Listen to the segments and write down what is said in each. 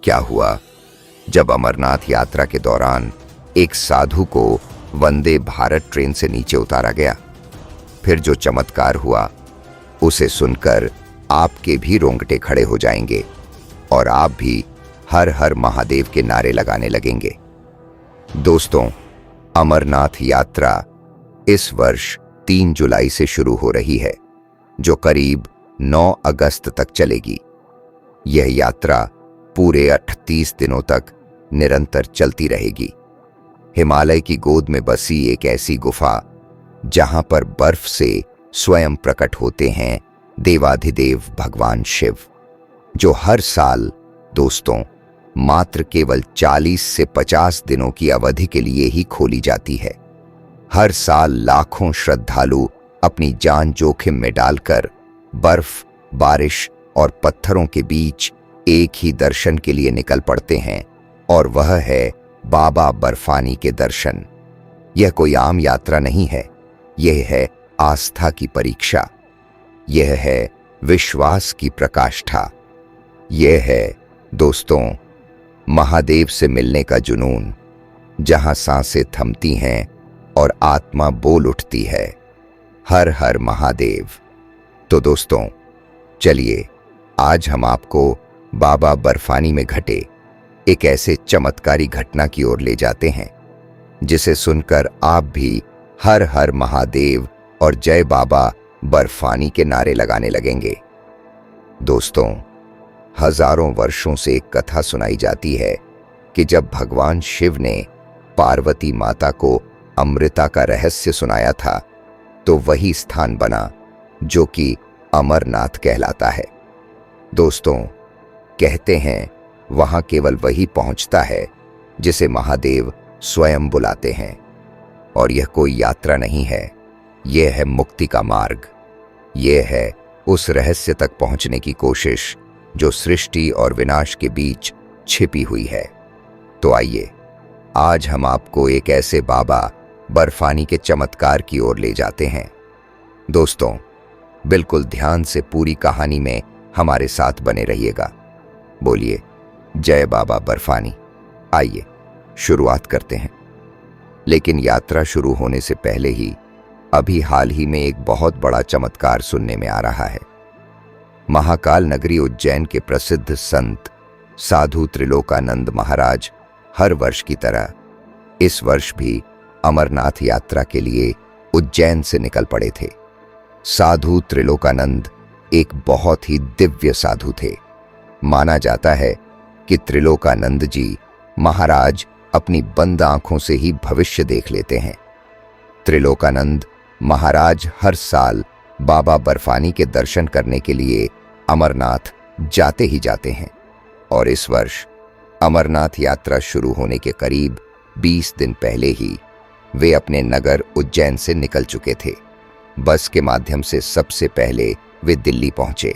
क्या हुआ जब अमरनाथ यात्रा के दौरान एक साधु को वंदे भारत ट्रेन से नीचे उतारा गया। फिर जो चमत्कार हुआ उसे सुनकर आपके भी रोंगटे खड़े हो जाएंगे और आप भी हर हर महादेव के नारे लगाने लगेंगे। दोस्तों, अमरनाथ यात्रा इस वर्ष 3 जुलाई से शुरू हो रही है, जो करीब 9 अगस्त तक चलेगी। यह यात्रा पूरे 38 दिनों तक निरंतर चलती रहेगी। हिमालय की गोद में बसी एक ऐसी गुफा जहां पर बर्फ से स्वयं प्रकट होते हैं देवाधिदेव भगवान शिव, जो हर साल दोस्तों मात्र केवल 40 से 50 दिनों की अवधि के लिए ही खोली जाती है। हर साल लाखों श्रद्धालु अपनी जान जोखिम में डालकर बर्फ, बारिश और पत्थरों के बीच एक ही दर्शन के लिए निकल पड़ते हैं, और वह है बाबा बर्फानी के दर्शन। यह कोई आम यात्रा नहीं है, यह है आस्था की परीक्षा, यह है विश्वास की प्रकाष्ठा, यह है दोस्तों महादेव से मिलने का जुनून, जहां सांसें थमती हैं और आत्मा बोल उठती है, हर हर महादेव। तो दोस्तों चलिए आज हम आपको बाबा बर्फानी में घटे एक ऐसे चमत्कारी घटना की ओर ले जाते हैं जिसे सुनकर आप भी हर हर महादेव और जय बाबा बर्फानी के नारे लगाने लगेंगे। दोस्तों, हजारों वर्षों से एक कथा सुनाई जाती है कि जब भगवान शिव ने पार्वती माता को अमृता का रहस्य सुनाया था, तो वही स्थान बना जो कि अमरनाथ कहलाता है। दोस्तों, कहते हैं वहां केवल वही पहुंचता है जिसे महादेव स्वयं बुलाते हैं, और यह कोई यात्रा नहीं है, यह है मुक्ति का मार्ग। यह है उस रहस्य तक पहुंचने की कोशिश जो सृष्टि और विनाश के बीच छिपी हुई है। तो आइए आज हम आपको एक ऐसे बाबा बर्फानी के चमत्कार की ओर ले जाते हैं। दोस्तों, बिल्कुल ध्यान से पूरी कहानी में हमारे साथ बने रहिएगा। बोलिए जय बाबा बर्फानी। आइए शुरुआत करते हैं। लेकिन यात्रा शुरू होने से पहले ही अभी हाल ही में एक बहुत बड़ा चमत्कार सुनने में आ रहा है। महाकाल नगरी उज्जैन के प्रसिद्ध संत साधु त्रिलोकानंद महाराज हर वर्ष की तरह इस वर्ष भी अमरनाथ यात्रा के लिए उज्जैन से निकल पड़े थे। साधु त्रिलोकानंद एक बहुत ही दिव्य साधु थे। माना जाता है कि त्रिलोकानंद जी महाराज अपनी बंद आंखों से ही भविष्य देख लेते हैं। त्रिलोकानंद महाराज हर साल बाबा बर्फानी के दर्शन करने के लिए अमरनाथ जाते ही जाते हैं, और इस वर्ष अमरनाथ यात्रा शुरू होने के करीब 20 दिन पहले ही वे अपने नगर उज्जैन से निकल चुके थे। बस के माध्यम से सबसे पहले वे दिल्ली पहुंचे,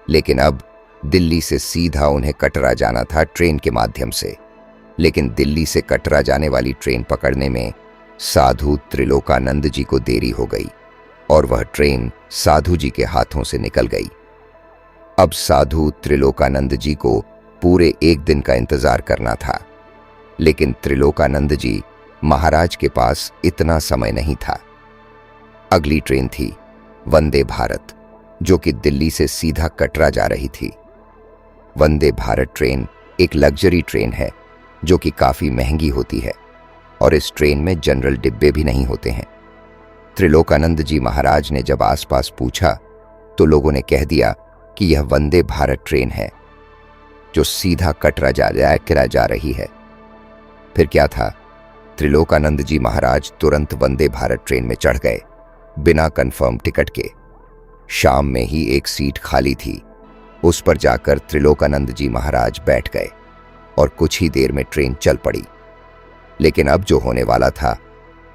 लेकिन अब दिल्ली से सीधा उन्हें कटरा जाना था ट्रेन के माध्यम से। लेकिन दिल्ली से कटरा जाने वाली ट्रेन पकड़ने में साधु त्रिलोकानंद जी को देरी हो गई और वह ट्रेन साधु जी के हाथों से निकल गई। अब साधु त्रिलोकानंद जी को पूरे 1 दिन का इंतजार करना था, लेकिन त्रिलोकानंद जी महाराज के पास इतना समय नहीं था। अगली ट्रेन थी वंदे भारत, जो कि दिल्ली से सीधा कटरा जा रही थी। वंदे भारत ट्रेन एक लग्जरी ट्रेन है जो कि काफी महंगी होती है, और इस ट्रेन में जनरल डिब्बे भी नहीं होते हैं। त्रिलोकानंद जी महाराज ने जब आसपास पूछा तो लोगों ने कह दिया कि यह वंदे भारत ट्रेन है जो सीधा कटरा जा रही है। फिर क्या था, त्रिलोकानंद जी महाराज तुरंत वंदे भारत ट्रेन में चढ़ गए बिना कंफर्म टिकट के। शाम में ही एक सीट खाली थी, उस पर जाकर त्रिलोकानंद जी महाराज बैठ गए और कुछ ही देर में ट्रेन चल पड़ी। लेकिन अब जो होने वाला था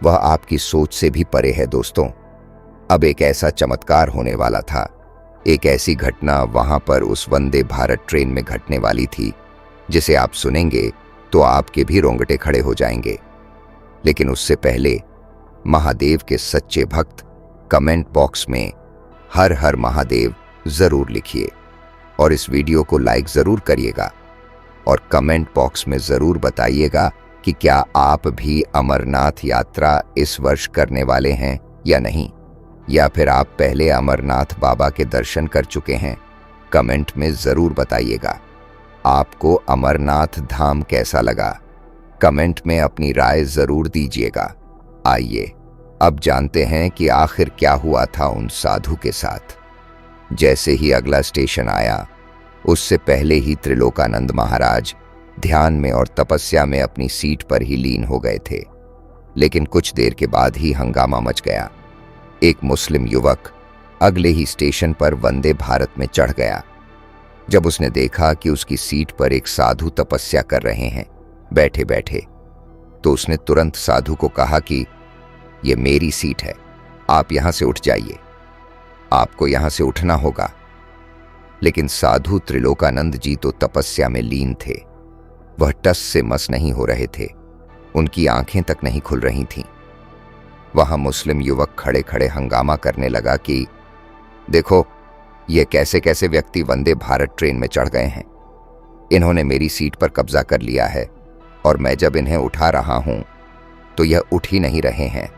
वह आपकी सोच से भी परे है दोस्तों। अब एक ऐसा चमत्कार होने वाला था, एक ऐसी घटना वहां पर उस वंदे भारत ट्रेन में घटने वाली थी जिसे आप सुनेंगे तो आपके भी रोंगटे खड़े हो जाएंगे। लेकिन उससे पहले महादेव के सच्चे भक्त कमेंट बॉक्स में हर हर महादेव जरूर लिखिए और इस वीडियो को लाइक जरूर करिएगा। और कमेंट बॉक्स में ज़रूर बताइएगा कि क्या आप भी अमरनाथ यात्रा इस वर्ष करने वाले हैं या नहीं, या फिर आप पहले अमरनाथ बाबा के दर्शन कर चुके हैं। कमेंट में ज़रूर बताइएगा। आपको अमरनाथ धाम कैसा लगा, कमेंट में अपनी राय ज़रूर दीजिएगा। आइए अब जानते हैं कि आखिर क्या हुआ था उन साधु के साथ। जैसे ही अगला स्टेशन आया, उससे पहले ही त्रिलोकानंद महाराज ध्यान में और तपस्या में अपनी सीट पर ही लीन हो गए थे। लेकिन कुछ देर के बाद ही हंगामा मच गया। एक मुस्लिम युवक अगले ही स्टेशन पर वंदे भारत में चढ़ गया। जब उसने देखा कि उसकी सीट पर एक साधु तपस्या कर रहे हैं बैठे बैठे, तो उसने तुरंत साधु को कहा कि ये मेरी सीट है, आप यहां से उठ जाइए, आपको यहां से उठना होगा। लेकिन साधु त्रिलोकानंद जी तो तपस्या में लीन थे। वह टस से मस नहीं हो रहे थे, उनकी आंखें तक नहीं खुल रही थीं। वहां मुस्लिम युवक खड़े खड़े हंगामा करने लगा कि देखो, ये कैसे कैसे व्यक्ति वंदे भारत ट्रेन में चढ़ गए हैं। इन्होंने मेरी सीट पर कब्जा कर लिया है और मैं जब इन्हें उठा रहा हूं तो यह उठ ही नहीं रहे हैं।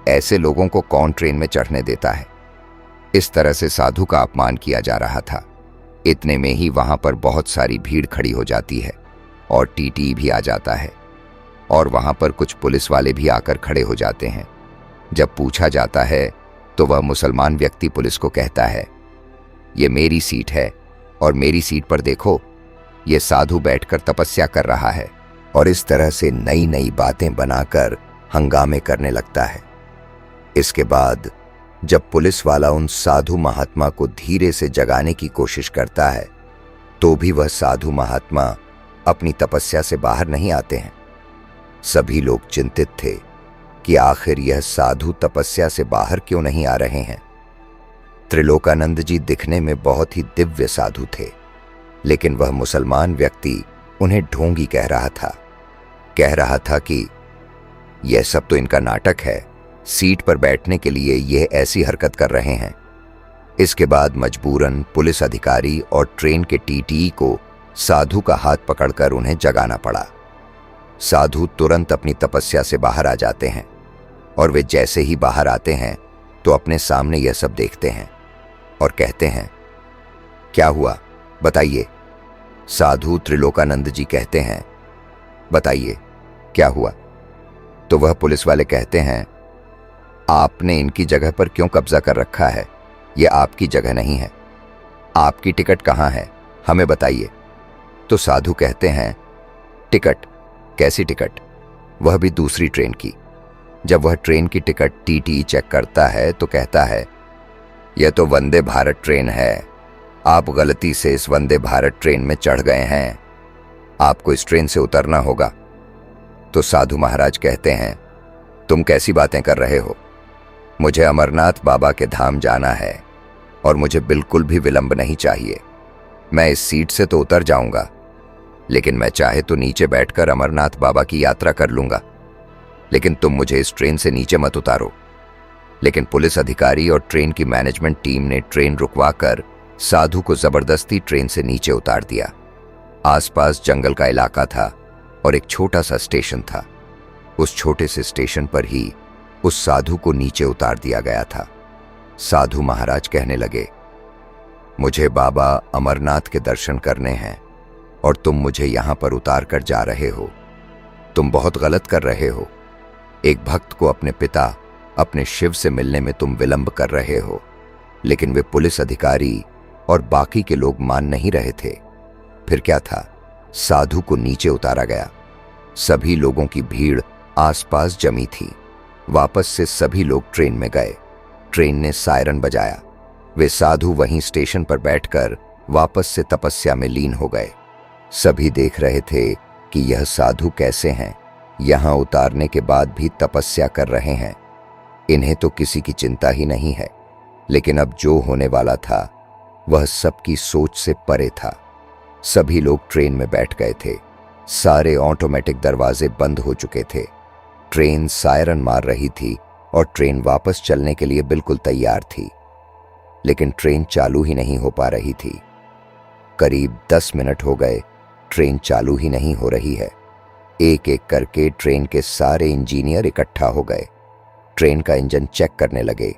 ऐसे लोगों को कौन ट्रेन में चढ़ने देता है। इस तरह से साधु का अपमान किया जा रहा था। इतने में ही वहां पर बहुत सारी भीड़ खड़ी हो जाती है और टीटी भी आ जाता है, और वहां पर कुछ पुलिस वाले भी आकर खड़े हो जाते हैं। जब पूछा जाता है तो वह मुसलमान व्यक्ति पुलिस को कहता है, ये मेरी सीट है और मेरी सीट पर देखो, ये साधु बैठकर तपस्या कर रहा है। और इस तरह से नई नई बातें बनाकर हंगामे करने लगता है। इसके बाद जब पुलिस वाला उन साधु महात्मा को धीरे से जगाने की कोशिश करता है, तो भी वह साधु महात्मा अपनी तपस्या से बाहर नहीं आते हैं। सभी लोग चिंतित थे कि आखिर यह साधु तपस्या से बाहर क्यों नहीं आ रहे हैं। त्रिलोकानंद जी दिखने में बहुत ही दिव्य साधु थे, लेकिन वह मुसलमान व्यक्ति उन्हें ढोंगी कह रहा था कि यह सब तो इनका नाटक है, सीट पर बैठने के लिए यह ऐसी हरकत कर रहे हैं। इसके बाद मजबूरन पुलिस अधिकारी और ट्रेन के टीटी को साधु का हाथ पकड़कर उन्हें जगाना पड़ा। साधु तुरंत अपनी तपस्या से बाहर आ जाते हैं, और वे जैसे ही बाहर आते हैं तो अपने सामने यह सब देखते हैं और कहते हैं, क्या हुआ बताइए। साधु त्रिलोकानंद जी कहते हैं, बताइए क्या हुआ। तो वह पुलिस वाले कहते हैं, आपने इनकी जगह पर क्यों कब्जा कर रखा है, यह आपकी जगह नहीं है। आपकी टिकट कहाँ है, हमें बताइए। तो साधु कहते हैं, टिकट? कैसी टिकट? वह भी दूसरी ट्रेन की। जब वह ट्रेन की टिकट टीटी चेक करता है तो कहता है, यह तो वंदे भारत ट्रेन है, आप गलती से इस वंदे भारत ट्रेन में चढ़ गए हैं, आपको इस ट्रेन से उतरना होगा। तो साधु महाराज कहते हैं, तुम कैसी बातें कर रहे हो, मुझे अमरनाथ बाबा के धाम जाना है और मुझे बिल्कुल भी विलंब नहीं चाहिए। मैं इस सीट से तो उतर जाऊंगा, लेकिन मैं चाहे तो नीचे बैठकर अमरनाथ बाबा की यात्रा कर लूंगा, लेकिन तुम मुझे इस ट्रेन से नीचे मत उतारो। लेकिन पुलिस अधिकारी और ट्रेन की मैनेजमेंट टीम ने ट्रेन रुकवाकर साधु को जबरदस्ती ट्रेन से नीचे उतार दिया। आसपास जंगल का इलाका था और एक छोटा सा स्टेशन था। उस छोटे से स्टेशन पर ही उस साधु को नीचे उतार दिया गया था। साधु महाराज कहने लगे, मुझे बाबा अमरनाथ के दर्शन करने हैं और तुम मुझे यहां पर उतार कर जा रहे हो। तुम बहुत गलत कर रहे हो। एक भक्त को अपने पिता, अपने शिव से मिलने में तुम विलंब कर रहे हो। लेकिन वे पुलिस अधिकारी और बाकी के लोग मान नहीं रहे थे। फिर क्या था, साधु को नीचे उतारा गया। सभी लोगों की भीड़ आसपास जमी थी। वापस से सभी लोग ट्रेन में गए। ट्रेन ने सायरन बजाया। वे साधु वहीं स्टेशन पर बैठकर वापस से तपस्या में लीन हो गए। सभी देख रहे थे कि यह साधु कैसे हैं, यहां उतारने के बाद भी तपस्या कर रहे हैं। इन्हें तो किसी की चिंता ही नहीं है। लेकिन अब जो होने वाला था वह सबकी सोच से परे था। सभी लोग ट्रेन में बैठ गए थे। सारे ऑटोमेटिक दरवाजे बंद हो चुके थे। ट्रेन सायरन मार रही थी और ट्रेन वापस चलने के लिए बिल्कुल तैयार थी, लेकिन ट्रेन चालू ही नहीं हो पा रही थी। करीब 10 मिनट हो गए ट्रेन चालू ही नहीं हो रही है। एक एक करके ट्रेन के सारे इंजीनियर इकट्ठा हो गए, ट्रेन का इंजन चेक करने लगे,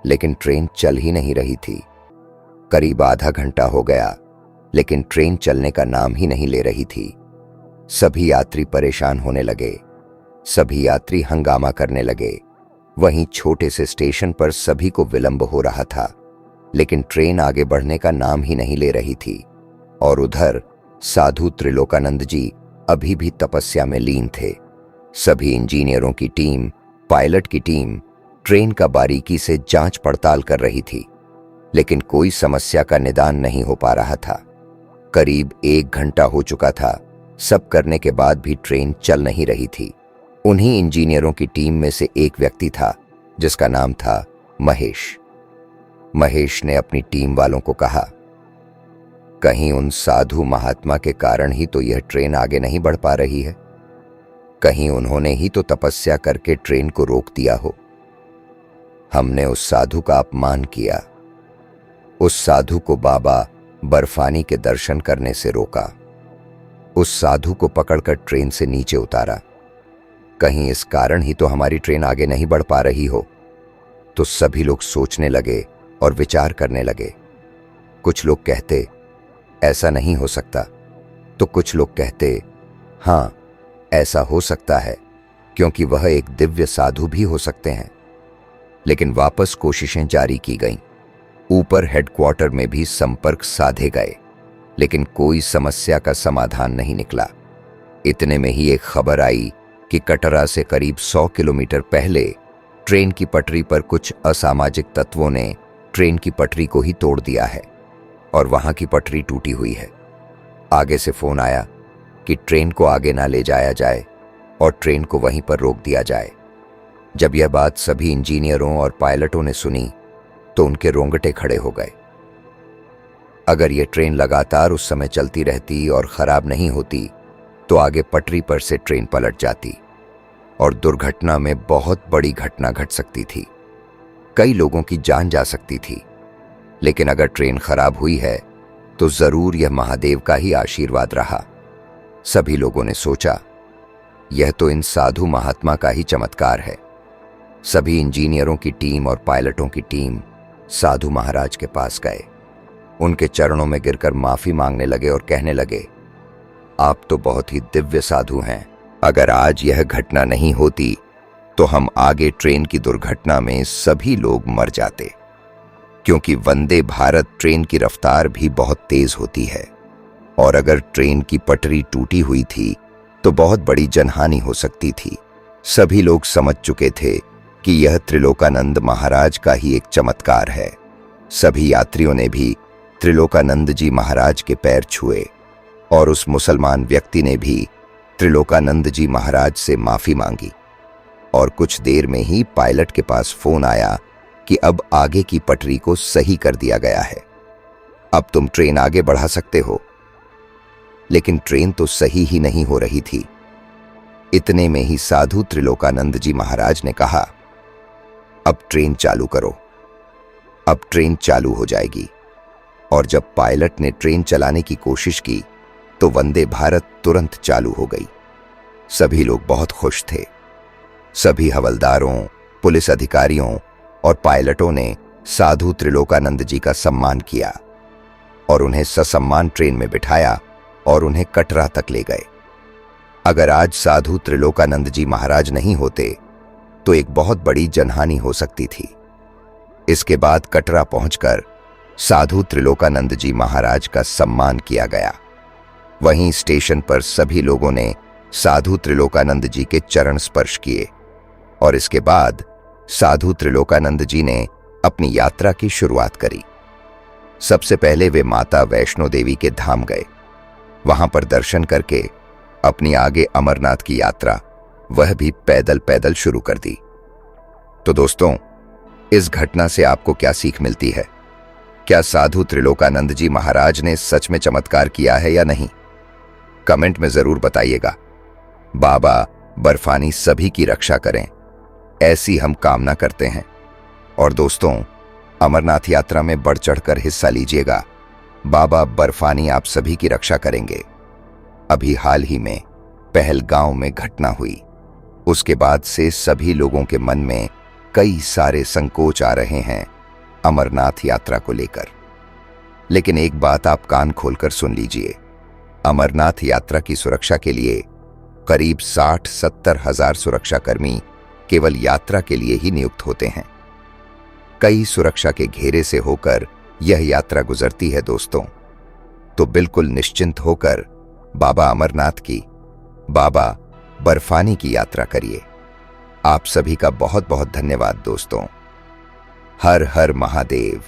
लेकिन ट्रेन चल ही नहीं रही थी। करीब आधा घंटा हो गया, लेकिन ट्रेन चलने का नाम ही नहीं ले रही थी। सभी यात्री परेशान होने लगे, सभी यात्री हंगामा करने लगे। वहीं छोटे से स्टेशन पर सभी को विलंब हो रहा था, लेकिन ट्रेन आगे बढ़ने का नाम ही नहीं ले रही थी। और उधर साधु त्रिलोकानंद जी अभी भी तपस्या में लीन थे। सभी इंजीनियरों की टीम, पायलट की टीम ट्रेन का बारीकी से जांच पड़ताल कर रही थी, लेकिन कोई समस्या का निदान नहीं हो पा रहा था। करीब 1 घंटा हो चुका था, सब करने के बाद भी ट्रेन चल नहीं रही थी। उन्हीं इंजीनियरों की टीम में से एक व्यक्ति था जिसका नाम था महेश। महेश ने अपनी टीम वालों को कहा, कहीं उन साधु महात्मा के कारण ही तो यह ट्रेन आगे नहीं बढ़ पा रही है। कहीं उन्होंने ही तो तपस्या करके ट्रेन को रोक दिया हो। हमने उस साधु का अपमान किया। उस साधु को बाबा बर्फानी के दर्शन करने से रोका। उस साधु को पकड़कर ट्रेन से नीचे उतारा। कहीं इस कारण ही तो हमारी ट्रेन आगे नहीं बढ़ पा रही हो। तो सभी लोग सोचने लगे और विचार करने लगे। कुछ लोग कहते ऐसा नहीं हो सकता, तो कुछ लोग कहते हां, ऐसा हो सकता है, क्योंकि वह एक दिव्य साधु भी हो सकते हैं। लेकिन वापस कोशिशें जारी की गईं। ऊपर हेडक्वार्टर में भी संपर्क साधे गए, लेकिन कोई समस्या का समाधान नहीं निकला। इतने में ही एक खबर आई कि कटरा से करीब 100 किलोमीटर पहले ट्रेन की पटरी पर कुछ असामाजिक तत्वों ने ट्रेन की पटरी को ही तोड़ दिया है और वहां की पटरी टूटी हुई है। आगे से फोन आया कि ट्रेन को आगे ना ले जाया जाए और ट्रेन को वहीं पर रोक दिया जाए। जब यह बात सभी इंजीनियरों और पायलटों ने सुनी तो उनके रोंगटे खड़े हो गए। अगर यह ट्रेन लगातार उस समय चलती रहती और खराब नहीं होती तो आगे पटरी पर से ट्रेन पलट जाती और दुर्घटना में बहुत बड़ी घटना घट सकती थी। कई लोगों की जान जा सकती थी। लेकिन अगर ट्रेन खराब हुई है तो जरूर यह महादेव का ही आशीर्वाद रहा। सभी लोगों ने सोचा, यह तो इन साधु महात्मा का ही चमत्कार है। सभी इंजीनियरों की टीम और पायलटों की टीम साधु महाराज के पास गए। उनके चरणों में गिरकर माफी मांगने लगे और कहने लगे, आप तो बहुत ही दिव्य साधु हैं। अगर आज यह घटना नहीं होती तो हम आगे ट्रेन की दुर्घटना में सभी लोग मर जाते, क्योंकि वंदे भारत ट्रेन की रफ्तार भी बहुत तेज होती है और अगर ट्रेन की पटरी टूटी हुई थी तो बहुत बड़ी जनहानि हो सकती थी। सभी लोग समझ चुके थे कि यह त्रिलोकानंद महाराज का ही एक चमत्कार है। सभी यात्रियों ने भी त्रिलोकानंद जी महाराज के पैर छुए और उस मुसलमान व्यक्ति ने भी त्रिलोकानंद जी महाराज से माफी मांगी। और कुछ देर में ही पायलट के पास फोन आया कि अब आगे की पटरी को सही कर दिया गया है, अब तुम ट्रेन आगे बढ़ा सकते हो। लेकिन ट्रेन तो सही ही नहीं हो रही थी। इतने में ही साधु त्रिलोकानंद जी महाराज ने कहा, अब ट्रेन चालू करो। अब ट्रेन चालू हो जाएगी। और जब पायलट ने ट्रेन चलाने की कोशिश की तो वंदे भारत तुरंत चालू हो गई। सभी लोग बहुत खुश थे। सभी हवलदारों, पुलिस अधिकारियों और पायलटों ने साधु त्रिलोकानंद जी का सम्मान किया और उन्हें ससम्मान ट्रेन में बिठाया और उन्हें कटरा तक ले गए। अगर आज साधु त्रिलोकानंद जी महाराज नहीं होते तो एक बहुत बड़ी जनहानि हो सकती थी। इसके बाद कटरा पहुंचकर साधु त्रिलोकानंद जी महाराज का सम्मान किया गया। वहीं स्टेशन पर सभी लोगों ने साधु त्रिलोकानंद जी के चरण स्पर्श किए और इसके बाद साधु त्रिलोकानंद जी ने अपनी यात्रा की शुरुआत करी। सबसे पहले वे माता वैष्णो देवी के धाम गए। वहां पर दर्शन करके अपनी आगे अमरनाथ की यात्रा वह भी पैदल पैदल शुरू कर दी। तो दोस्तों, इस घटना से आपको क्या सीख मिलती है? क्या साधु त्रिलोकानंद जी महाराज ने सच में चमत्कार किया है या नहीं? कमेंट में जरूर बताइएगा। बाबा बर्फानी सभी की रक्षा करें, ऐसी हम कामना करते हैं। और दोस्तों, अमरनाथ यात्रा में बढ़ चढ़कर हिस्सा लीजिएगा। बाबा बर्फानी आप सभी की रक्षा करेंगे। अभी हाल ही में पहलगांव में घटना हुई, उसके बाद से सभी लोगों के मन में कई सारे संकोच आ रहे हैं अमरनाथ यात्रा को लेकर। लेकिन एक बात आप कान खोलकर सुन लीजिए, अमरनाथ यात्रा की सुरक्षा के लिए करीब 60-70 हजार सुरक्षाकर्मी केवल यात्रा के लिए ही नियुक्त होते हैं। कई सुरक्षा के घेरे से होकर यह यात्रा गुजरती है दोस्तों। तो बिल्कुल निश्चिंत होकर बाबा अमरनाथ की, बाबा बर्फानी की यात्रा करिए। आप सभी का बहुत बहुत धन्यवाद दोस्तों। हर हर महादेव।